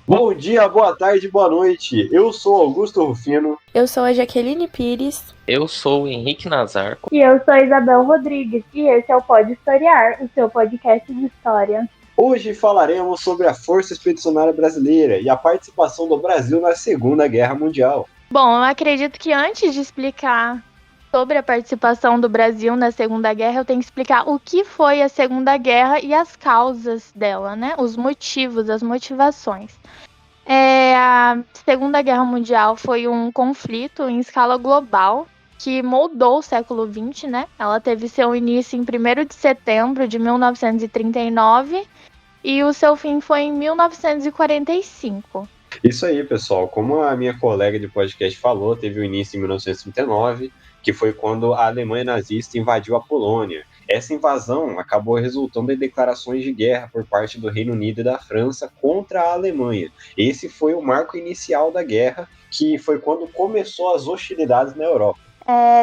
Bom dia, boa tarde, boa noite. Eu sou Augusto Rufino. Eu sou a Jaqueline Pires. Eu sou o Henrique Nazar. E eu sou a Isabel Rodrigues. E esse é o Pode Historiar, o seu podcast de história. Hoje falaremos sobre a Força Expedicionária Brasileira e a participação do Brasil na Segunda Guerra Mundial. Bom, eu acredito que antes de explicar sobre a participação do Brasil na Segunda Guerra, eu tenho que explicar o que foi a Segunda Guerra e as causas dela, né? Os motivos, as motivações. A Segunda Guerra Mundial foi um conflito em escala global que moldou o século XX, né? Ela teve seu início em 1º de setembro de 1939 e o seu fim foi em 1945. Isso aí, pessoal. Como a minha colega de podcast falou, teve o início em 1939, que foi quando a Alemanha nazista invadiu a Polônia. Essa invasão acabou resultando em declarações de guerra por parte do Reino Unido e da França contra a Alemanha. Esse foi o marco inicial da guerra, que foi quando começou as hostilidades na Europa.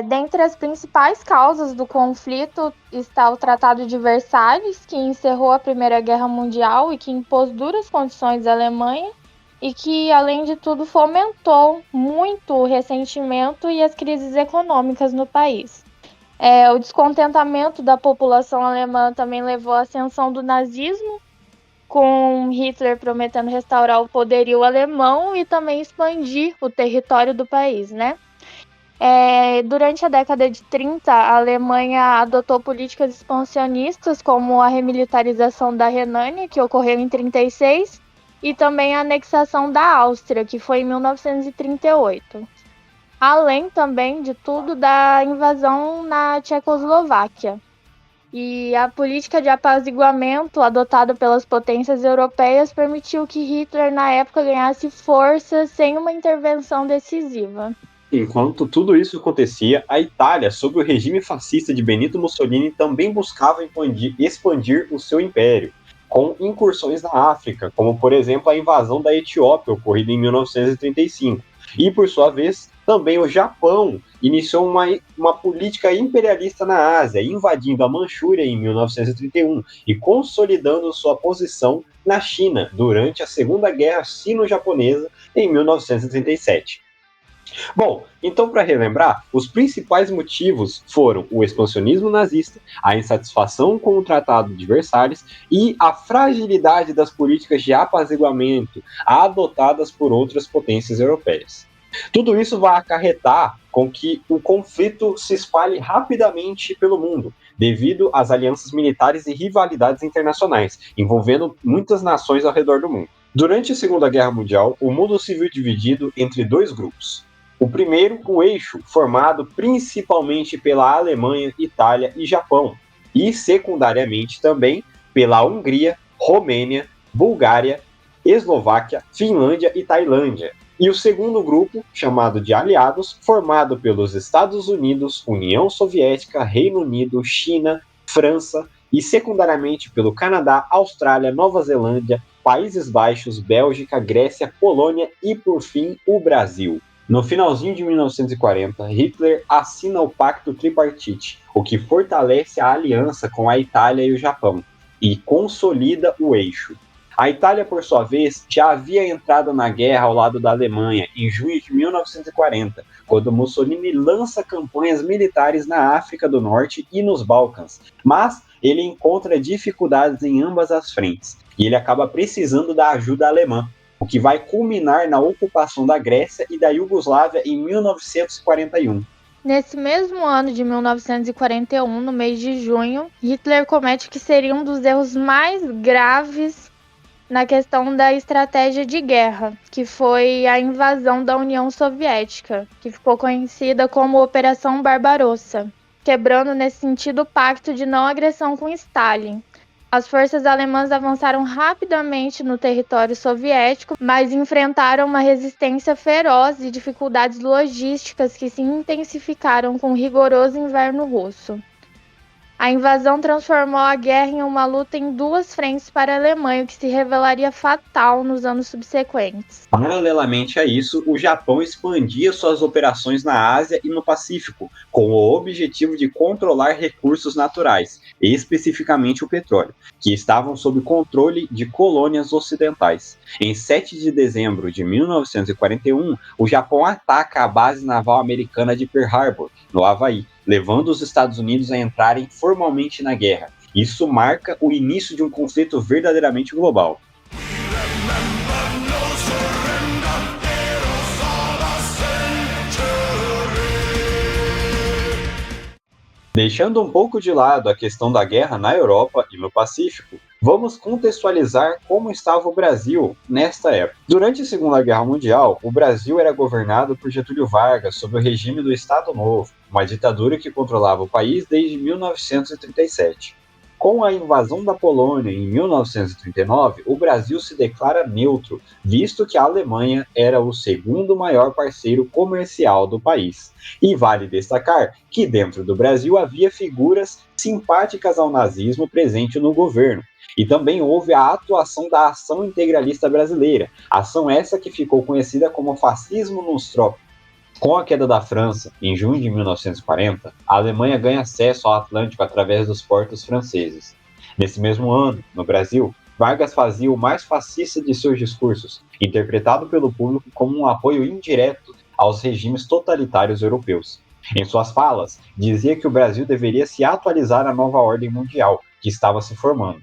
Dentre as principais causas do conflito está o Tratado de Versalhes, que encerrou a Primeira Guerra Mundial e que impôs duras condições à Alemanha e que, além de tudo, fomentou muito o ressentimento e as crises econômicas no país. O descontentamento da população alemã também levou à ascensão do nazismo, com Hitler prometendo restaurar o poderio alemão e também expandir o território do país, né? Durante a década de 30, a Alemanha adotou políticas expansionistas, como a remilitarização da Renânia, que ocorreu em 1936, e também a anexação da Áustria, que foi em 1938. Além também de tudo da invasão na Tchecoslováquia. E a política de apaziguamento adotada pelas potências europeias permitiu que Hitler, na época, ganhasse força sem uma intervenção decisiva. Enquanto tudo isso acontecia, a Itália, sob o regime fascista de Benito Mussolini, também buscava expandir o seu império, com incursões na África, como por exemplo a invasão da Etiópia, ocorrida em 1935. E por sua vez, também o Japão iniciou uma política imperialista na Ásia, invadindo a Manchúria em 1931 e consolidando sua posição na China durante a Segunda Guerra Sino-Japonesa em 1937. Bom, então para relembrar, os principais motivos foram o expansionismo nazista, a insatisfação com o Tratado de Versalhes e a fragilidade das políticas de apaziguamento adotadas por outras potências europeias. Tudo isso vai acarretar com que o conflito se espalhe rapidamente pelo mundo, devido às alianças militares e rivalidades internacionais, envolvendo muitas nações ao redor do mundo. Durante a Segunda Guerra Mundial, o mundo se viu dividido entre dois grupos. O primeiro, o eixo, formado principalmente pela Alemanha, Itália e Japão, e secundariamente também pela Hungria, Romênia, Bulgária, Eslováquia, Finlândia e Tailândia. E o segundo grupo, chamado de aliados, formado pelos Estados Unidos, União Soviética, Reino Unido, China, França e secundariamente pelo Canadá, Austrália, Nova Zelândia, Países Baixos, Bélgica, Grécia, Polônia e, por fim, o Brasil. No finalzinho de 1940, Hitler assina o Pacto Tripartite, o que fortalece a aliança com a Itália e o Japão, e consolida o eixo. A Itália, por sua vez, já havia entrado na guerra ao lado da Alemanha em junho de 1940, quando Mussolini lança campanhas militares na África do Norte e nos Balcãs, mas ele encontra dificuldades em ambas as frentes, e ele acaba precisando da ajuda alemã, o que vai culminar na ocupação da Grécia e da Iugoslávia em 1941. Nesse mesmo ano de 1941, no mês de junho, Hitler comete o que seria um dos erros mais graves na questão da estratégia de guerra, que foi a invasão da União Soviética, que ficou conhecida como Operação Barbarossa, quebrando nesse sentido o pacto de não agressão com Stalin. As forças alemãs avançaram rapidamente no território soviético, mas enfrentaram uma resistência feroz e dificuldades logísticas que se intensificaram com o rigoroso inverno russo. A invasão transformou a guerra em uma luta em duas frentes para a Alemanha, o que se revelaria fatal nos anos subsequentes. Paralelamente a isso, o Japão expandia suas operações na Ásia e no Pacífico, com o objetivo de controlar recursos naturais, especificamente o petróleo, que estavam sob controle de colônias ocidentais. Em 7 de dezembro de 1941, o Japão ataca a base naval americana de Pearl Harbor, no Havaí, levando os Estados Unidos a entrarem formalmente na guerra. Isso marca o início de um conflito verdadeiramente global. Deixando um pouco de lado a questão da guerra na Europa e no Pacífico, vamos contextualizar como estava o Brasil nesta época. Durante a Segunda Guerra Mundial, o Brasil era governado por Getúlio Vargas sob o regime do Estado Novo, uma ditadura que controlava o país desde 1937. Com a invasão da Polônia em 1939, o Brasil se declara neutro, visto que a Alemanha era o segundo maior parceiro comercial do país. E vale destacar que dentro do Brasil havia figuras simpáticas ao nazismo presente no governo. E também houve a atuação da Ação Integralista Brasileira, ação essa que ficou conhecida como fascismo nos trópicos. Com a queda da França, em junho de 1940, a Alemanha ganha acesso ao Atlântico através dos portos franceses. Nesse mesmo ano, no Brasil, Vargas fazia o mais fascista de seus discursos, interpretado pelo público como um apoio indireto aos regimes totalitários europeus. Em suas falas, dizia que o Brasil deveria se atualizar à nova ordem mundial, que estava se formando.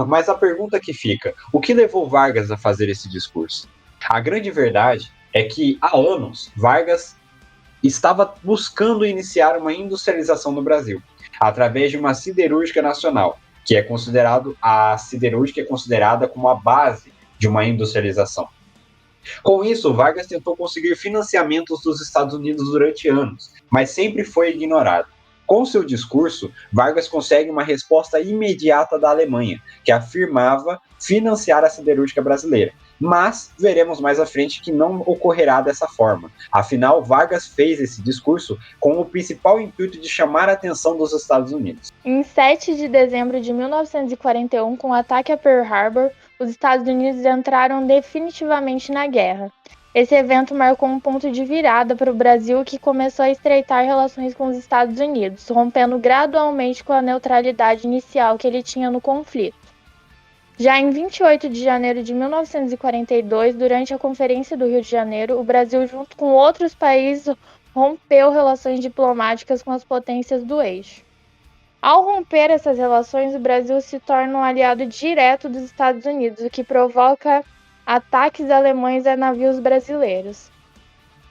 Mas a pergunta que fica, o que levou Vargas a fazer esse discurso? A grande verdade é que há anos Vargas estava buscando iniciar uma industrialização no Brasil, através de uma siderúrgica nacional, que é considerado a siderúrgica é considerada como a base de uma industrialização. Com isso, Vargas tentou conseguir financiamentos dos Estados Unidos durante anos, mas sempre foi ignorado. Com seu discurso, Vargas consegue uma resposta imediata da Alemanha, que afirmava financiar a siderúrgica brasileira. Mas veremos mais à frente que não ocorrerá dessa forma. Afinal, Vargas fez esse discurso com o principal intuito de chamar a atenção dos Estados Unidos. Em 7 de dezembro de 1941, com o ataque a Pearl Harbor, os Estados Unidos entraram definitivamente na guerra. Esse evento marcou um ponto de virada para o Brasil, que começou a estreitar relações com os Estados Unidos, rompendo gradualmente com a neutralidade inicial que ele tinha no conflito. Já em 28 de janeiro de 1942, durante a Conferência do Rio de Janeiro, o Brasil, junto com outros países, rompeu relações diplomáticas com as potências do eixo. Ao romper essas relações, o Brasil se torna um aliado direto dos Estados Unidos, o que provoca ataques alemães a navios brasileiros.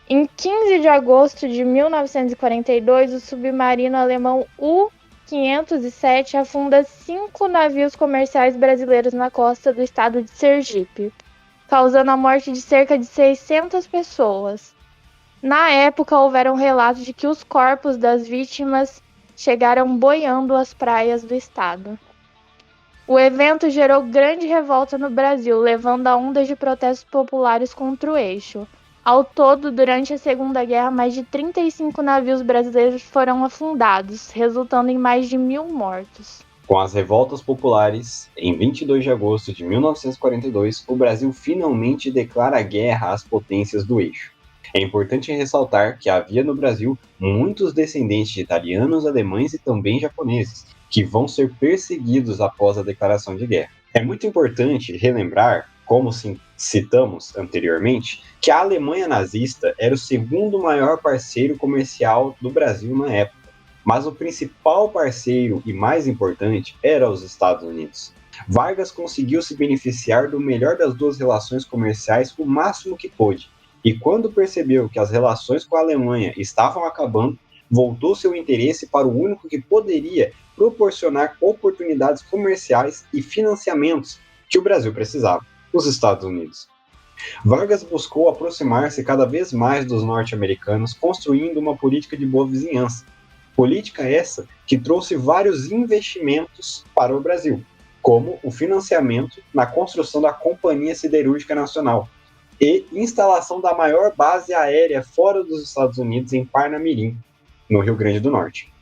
Em 15 de agosto de 1942, o submarino alemão U-507 afunda 5 navios comerciais brasileiros na costa do estado de Sergipe, causando a morte de cerca de 600 pessoas. Na época, houveram relatos de que os corpos das vítimas chegaram boiando às praias do estado. O evento gerou grande revolta no Brasil, levando a ondas de protestos populares contra o eixo. Ao todo, durante a Segunda Guerra, mais de 35 navios brasileiros foram afundados, resultando em mais de 1.000 mortos. Com as revoltas populares, em 22 de agosto de 1942, o Brasil finalmente declara guerra às potências do eixo. É importante ressaltar que havia no Brasil muitos descendentes de italianos, alemães e também japoneses, que vão ser perseguidos após a declaração de guerra. É muito importante relembrar, como citamos anteriormente, que a Alemanha nazista era o segundo maior parceiro comercial do Brasil na época, mas o principal parceiro e mais importante era os Estados Unidos. Vargas conseguiu se beneficiar do melhor das duas relações comerciais o máximo que pôde, e quando percebeu que as relações com a Alemanha estavam acabando, voltou seu interesse para o único que poderia proporcionar oportunidades comerciais e financiamentos que o Brasil precisava, os Estados Unidos. Vargas buscou aproximar-se cada vez mais dos norte-americanos, construindo uma política de boa vizinhança. Política essa que trouxe vários investimentos para o Brasil, como o financiamento na construção da Companhia Siderúrgica Nacional e instalação da maior base aérea fora dos Estados Unidos em Parnamirim, no Rio Grande do Norte.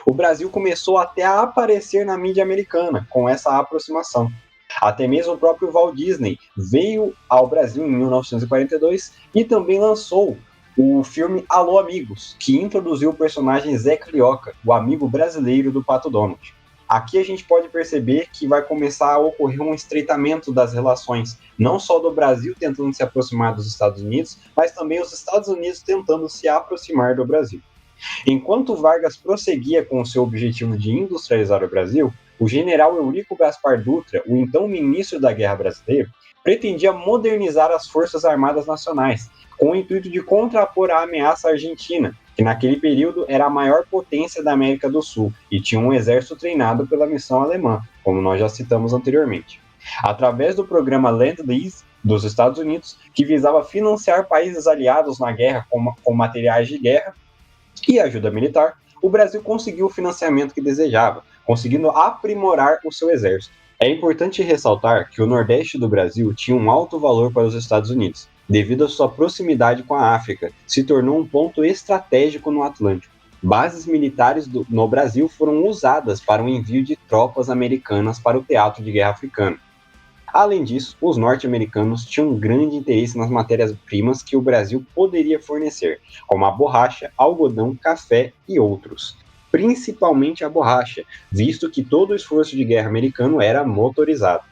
O Brasil começou até a aparecer na mídia americana com essa aproximação. Até mesmo o próprio Walt Disney veio ao Brasil em 1942 e também lançou o filme Alô Amigos, que introduziu o personagem Zé Carioca, o amigo brasileiro do Pato Donald. Aqui a gente pode perceber que vai começar a ocorrer um estreitamento das relações, não só do Brasil tentando se aproximar dos Estados Unidos, mas também os Estados Unidos tentando se aproximar do Brasil. Enquanto Vargas prosseguia com o seu objetivo de industrializar o Brasil, o general Eurico Gaspar Dutra, o então ministro da Guerra Brasileira, pretendia modernizar as Forças Armadas Nacionais, com o intuito de contrapor a ameaça argentina, que naquele período era a maior potência da América do Sul e tinha um exército treinado pela missão alemã, como nós já citamos anteriormente. Através do programa Lend-Lease dos Estados Unidos, que visava financiar países aliados na guerra com materiais de guerra e ajuda militar, o Brasil conseguiu o financiamento que desejava, conseguindo aprimorar o seu exército. É importante ressaltar que o Nordeste do Brasil tinha um alto valor para os Estados Unidos, devido à sua proximidade com a África, se tornou um ponto estratégico no Atlântico. Bases militares no Brasil foram usadas para o envio de tropas americanas para o teatro de guerra africano. Além disso, os norte-americanos tinham um grande interesse nas matérias-primas que o Brasil poderia fornecer, como a borracha, algodão, café e outros. Principalmente a borracha, visto que todo o esforço de guerra americano era motorizado.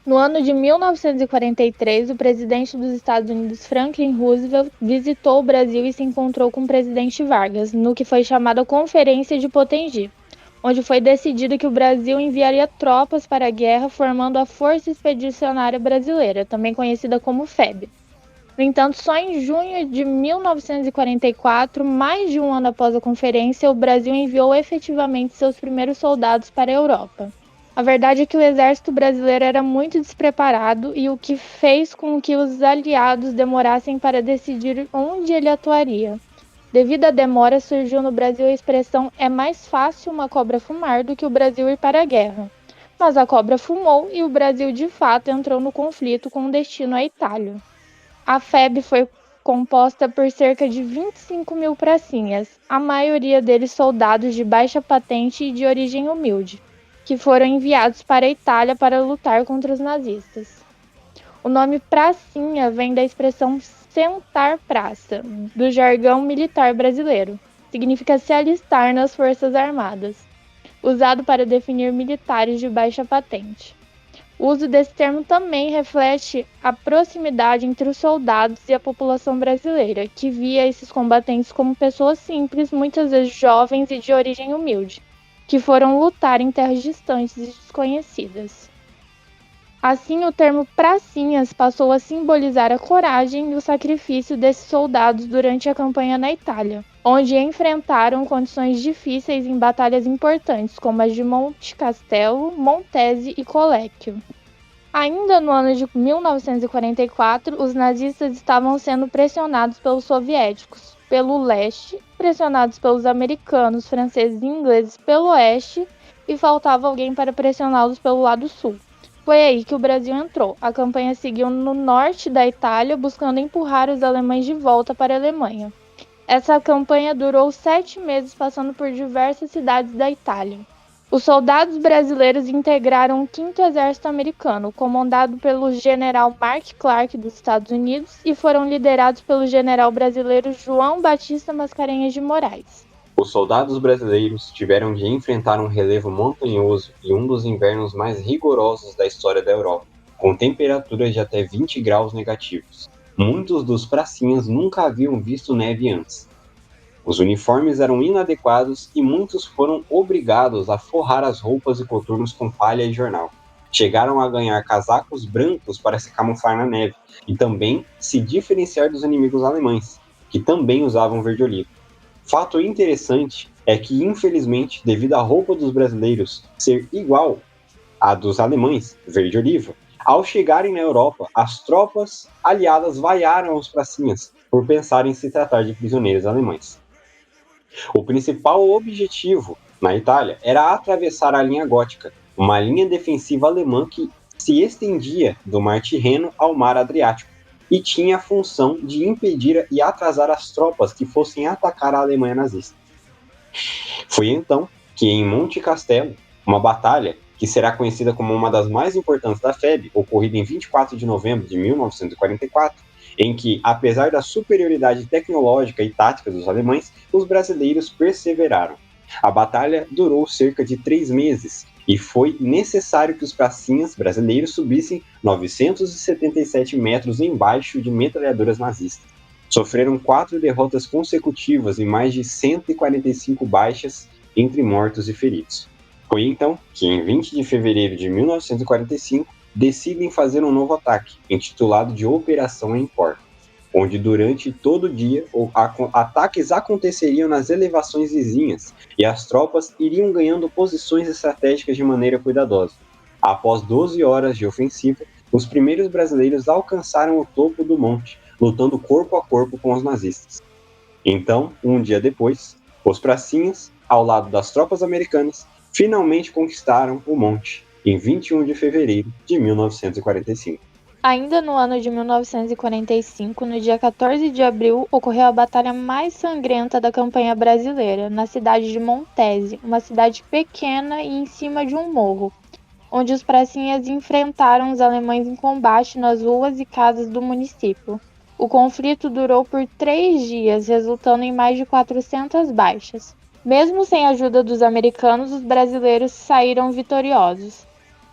No ano de 1943, o presidente dos Estados Unidos, Franklin Roosevelt, visitou o Brasil e se encontrou com o presidente Vargas, no que foi chamada Conferência de Potengi, onde foi decidido que o Brasil enviaria tropas para a guerra, formando a Força Expedicionária Brasileira, também conhecida como FEB. No entanto, só em junho de 1944, mais de um ano após a conferência, o Brasil enviou efetivamente seus primeiros soldados para a Europa. A verdade é que o exército brasileiro era muito despreparado e o que fez com que os aliados demorassem para decidir onde ele atuaria. Devido à demora, surgiu no Brasil a expressão "é mais fácil uma cobra fumar do que o Brasil ir para a guerra". Mas a cobra fumou e o Brasil de fato entrou no conflito com destino à Itália. A FEB foi composta por cerca de 25 mil pracinhas, a maioria deles soldados de baixa patente e de origem humilde, que foram enviados para a Itália para lutar contra os nazistas. O nome pracinha vem da expressão sentar praça, do jargão militar brasileiro. Significa se alistar nas Forças Armadas, usado para definir militares de baixa patente. O uso desse termo também reflete a proximidade entre os soldados e a população brasileira, que via esses combatentes como pessoas simples, muitas vezes jovens e de origem humilde, que foram lutar em terras distantes e desconhecidas. Assim, o termo pracinhas passou a simbolizar a coragem e o sacrifício desses soldados durante a campanha na Itália, onde enfrentaram condições difíceis em batalhas importantes, como as de Monte Castelo, Montese e Colecchio. Ainda no ano de 1944, os nazistas estavam sendo pressionados pelos soviéticos pelo leste, pressionados pelos americanos, franceses e ingleses pelo oeste, e faltava alguém para pressioná-los pelo lado sul. Foi aí que o Brasil entrou. A campanha seguiu no norte da Itália, buscando empurrar os alemães de volta para a Alemanha. Essa campanha durou 7 meses, passando por diversas cidades da Itália. Os soldados brasileiros integraram o 5º Exército Americano, comandado pelo general Mark Clark dos Estados Unidos, e foram liderados pelo general brasileiro João Batista Mascarenhas de Moraes. Os soldados brasileiros tiveram de enfrentar um relevo montanhoso e um dos invernos mais rigorosos da história da Europa, com temperaturas de até 20 graus negativos. Muitos dos pracinhas nunca haviam visto neve antes. Os uniformes eram inadequados e muitos foram obrigados a forrar as roupas e coturnos com palha e jornal. Chegaram a ganhar casacos brancos para se camuflar na neve e também se diferenciar dos inimigos alemães, que também usavam verde-oliva. Fato interessante é que, infelizmente, devido à roupa dos brasileiros ser igual à dos alemães, verde-oliva, Ao chegarem na Europa, as tropas aliadas vaiaram os pracinhas por pensarem em se tratar de prisioneiros alemães. O principal objetivo na Itália era atravessar a linha gótica, uma linha defensiva alemã que se estendia do Mar Tirreno ao Mar Adriático e tinha a função de impedir e atrasar as tropas que fossem atacar a Alemanha nazista. Foi então que em Monte Castello, uma batalha que será conhecida como uma das mais importantes da FEB, ocorrida em 24 de novembro de 1944, em que, apesar da superioridade tecnológica e tática dos alemães, os brasileiros perseveraram. A batalha durou cerca de 3 meses e foi necessário que os pracinhas brasileiros subissem 977 metros embaixo de metralhadoras nazistas. Sofreram 4 derrotas consecutivas e mais de 145 baixas entre mortos e feridos. Foi então que, em 20 de fevereiro de 1945, decidem fazer um novo ataque, intitulado de Operação Empor, onde durante todo o dia ataques aconteceriam nas elevações vizinhas e as tropas iriam ganhando posições estratégicas de maneira cuidadosa. Após 12 horas de ofensiva, os primeiros brasileiros alcançaram o topo do monte, lutando corpo a corpo com os nazistas. Então, um dia depois, os pracinhas, ao lado das tropas americanas, finalmente conquistaram o monte, em 21 de fevereiro de 1945. Ainda no ano de 1945, no dia 14 de abril, ocorreu a batalha mais sangrenta da campanha brasileira, na cidade de Montese, uma cidade pequena e em cima de um morro, onde os pracinhas enfrentaram os alemães em combate nas ruas e casas do município. O conflito durou por 3 dias, resultando em mais de 400 baixas. Mesmo sem a ajuda dos americanos, os brasileiros saíram vitoriosos.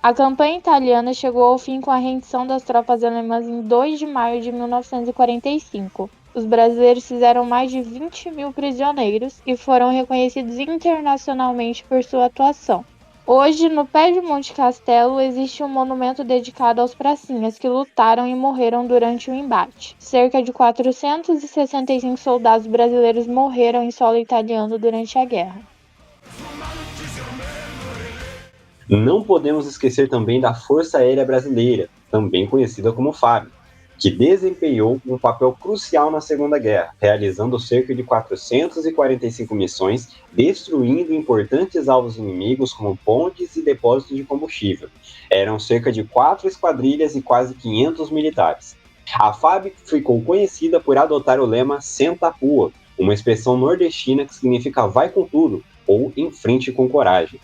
A campanha italiana chegou ao fim com a rendição das tropas alemãs em 2 de maio de 1945. Os brasileiros fizeram mais de 20 mil prisioneiros e foram reconhecidos internacionalmente por sua atuação. Hoje, no pé de Monte Castello, existe um monumento dedicado aos pracinhas que lutaram e morreram durante o embate. Cerca de 465 soldados brasileiros morreram em solo italiano durante a guerra. Não podemos esquecer também da Força Aérea Brasileira, também conhecida como FAB, que desempenhou um papel crucial na Segunda Guerra, realizando cerca de 445 missões, destruindo importantes alvos inimigos como pontes e depósitos de combustível. Eram cerca de 4 esquadrilhas e quase 500 militares. A FAB ficou conhecida por adotar o lema Senta a Pua, uma expressão nordestina que significa vai com tudo, ou em frente com coragem.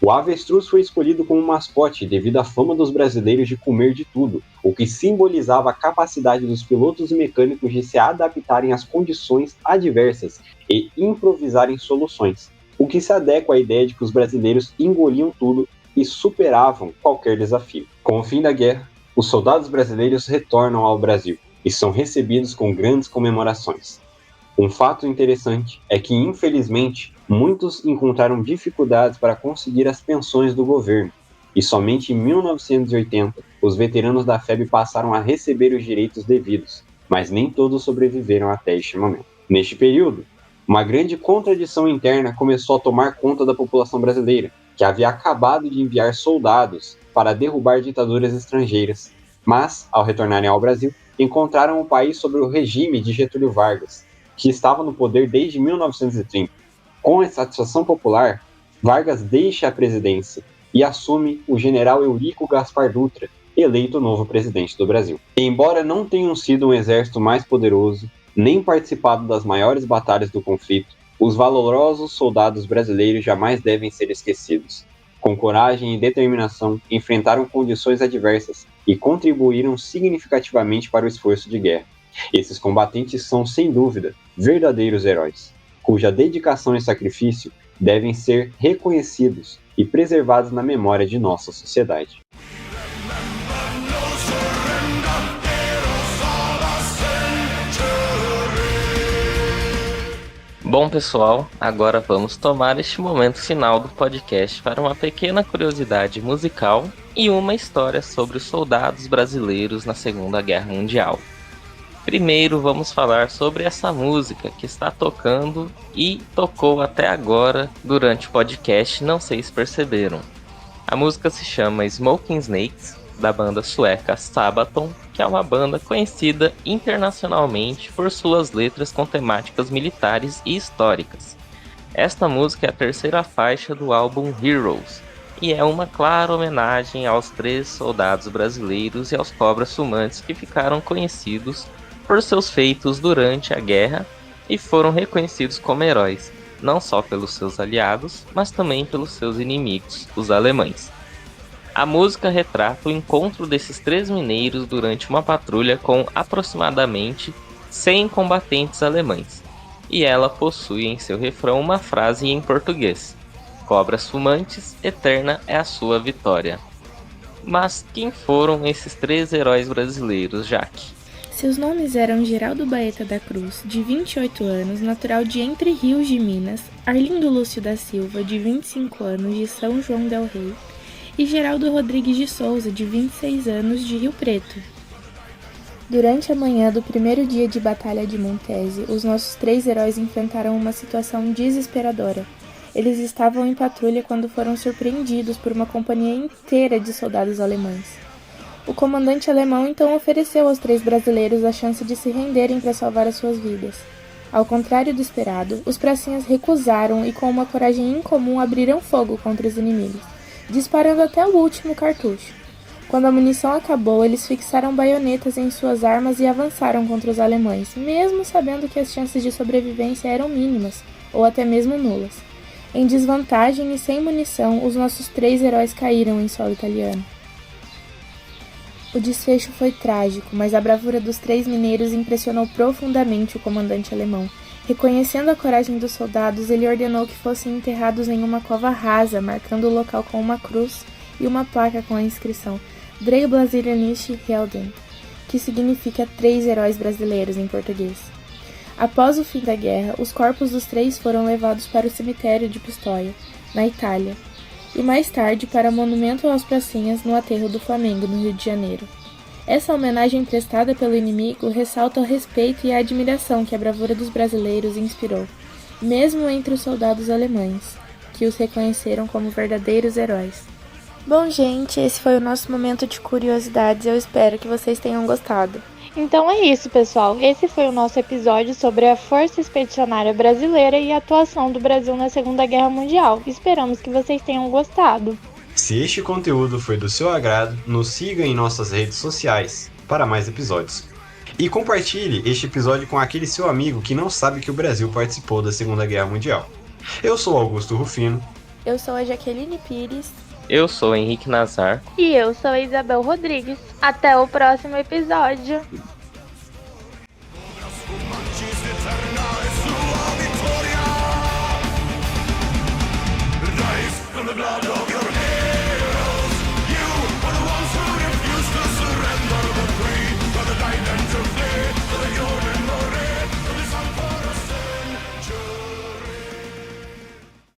O avestruz foi escolhido como mascote devido à fama dos brasileiros de comer de tudo, o que simbolizava a capacidade dos pilotos e mecânicos de se adaptarem às condições adversas e improvisarem soluções, o que se adequa à ideia de que os brasileiros engoliam tudo e superavam qualquer desafio. Com o fim da guerra, os soldados brasileiros retornam ao Brasil e são recebidos com grandes comemorações. Um fato interessante é que, infelizmente, muitos encontraram dificuldades para conseguir as pensões do governo, e somente em 1980 os veteranos da FEB passaram a receber os direitos devidos, mas nem todos sobreviveram até este momento. Neste período, uma grande contradição interna começou a tomar conta da população brasileira, que havia acabado de enviar soldados para derrubar ditaduras estrangeiras, mas, ao retornarem ao Brasil, encontraram o país sob o regime de Getúlio Vargas, que estava no poder desde 1930. Com a insatisfação popular, Vargas deixa a presidência e assume o general Eurico Gaspar Dutra, eleito novo presidente do Brasil. Embora não tenham sido um exército mais poderoso, nem participado das maiores batalhas do conflito, os valorosos soldados brasileiros jamais devem ser esquecidos. Com coragem e determinação, enfrentaram condições adversas e contribuíram significativamente para o esforço de guerra. Esses combatentes são, sem dúvida, verdadeiros heróis, cuja dedicação e sacrifício devem ser reconhecidos e preservados na memória de nossa sociedade. Bom, pessoal, agora vamos tomar este momento final do podcast para uma pequena curiosidade musical e uma história sobre os soldados brasileiros na Segunda Guerra Mundial. Primeiro vamos falar sobre essa música que está tocando e tocou até agora durante o podcast, não sei se perceberam. A música se chama Smoking Snakes da banda sueca Sabaton, que é uma banda conhecida internacionalmente por suas letras com temáticas militares e históricas. Esta música é a terceira faixa do álbum Heroes, e é uma clara homenagem aos 3 soldados brasileiros e aos cobras fumantes que ficaram conhecidos por seus feitos durante a guerra e foram reconhecidos como heróis, não só pelos seus aliados, mas também pelos seus inimigos, os alemães. A música retrata o encontro desses 3 mineiros durante uma patrulha com aproximadamente 100 combatentes alemães, e ela possui em seu refrão uma frase em português: "Cobras fumantes, eterna é a sua vitória". Mas quem foram esses 3 heróis brasileiros, Jaque? Seus nomes eram Geraldo Baeta da Cruz, de 28 anos, natural de Entre Rios de Minas, Arlindo Lúcio da Silva, de 25 anos, de São João del Rei, e Geraldo Rodrigues de Souza, de 26 anos, de Rio Preto. Durante a manhã do primeiro dia de batalha de Montese, os nossos 3 heróis enfrentaram uma situação desesperadora. Eles estavam em patrulha quando foram surpreendidos por uma companhia inteira de soldados alemães. O comandante alemão então ofereceu aos 3 brasileiros a chance de se renderem para salvar as suas vidas. Ao contrário do esperado, os pracinhas recusaram e com uma coragem incomum abriram fogo contra os inimigos, disparando até o último cartucho. Quando a munição acabou, eles fixaram baionetas em suas armas e avançaram contra os alemães, mesmo sabendo que as chances de sobrevivência eram mínimas, ou até mesmo nulas. Em desvantagem e sem munição, os nossos 3 heróis caíram em solo italiano. O desfecho foi trágico, mas a bravura dos 3 mineiros impressionou profundamente o comandante alemão. Reconhecendo a coragem dos soldados, ele ordenou que fossem enterrados em uma cova rasa, marcando o local com uma cruz e uma placa com a inscrição Drei Brasilianische Helden, que significa 3 heróis brasileiros em português. Após o fim da guerra, os corpos dos 3 foram levados para o cemitério de Pistoia, na Itália, e mais tarde para o monumento aos pracinhas no aterro do Flamengo, no Rio de Janeiro. Essa homenagem prestada pelo inimigo ressalta o respeito e a admiração que a bravura dos brasileiros inspirou, mesmo entre os soldados alemães, que os reconheceram como verdadeiros heróis. Bom, gente, esse foi o nosso momento de curiosidades. Eu espero que vocês tenham gostado. Então é isso, pessoal. Esse foi o nosso episódio sobre a Força Expedicionária Brasileira e a atuação do Brasil na Segunda Guerra Mundial. Esperamos que vocês tenham gostado. Se este conteúdo foi do seu agrado, nos siga em nossas redes sociais para mais episódios. E compartilhe este episódio com aquele seu amigo que não sabe que o Brasil participou da Segunda Guerra Mundial. Eu sou Augusto Rufino. Eu sou a Jaqueline Pires. Eu sou o Henrique Nazar. E eu sou a Isabel Rodrigues. Até o próximo episódio. From the blood of your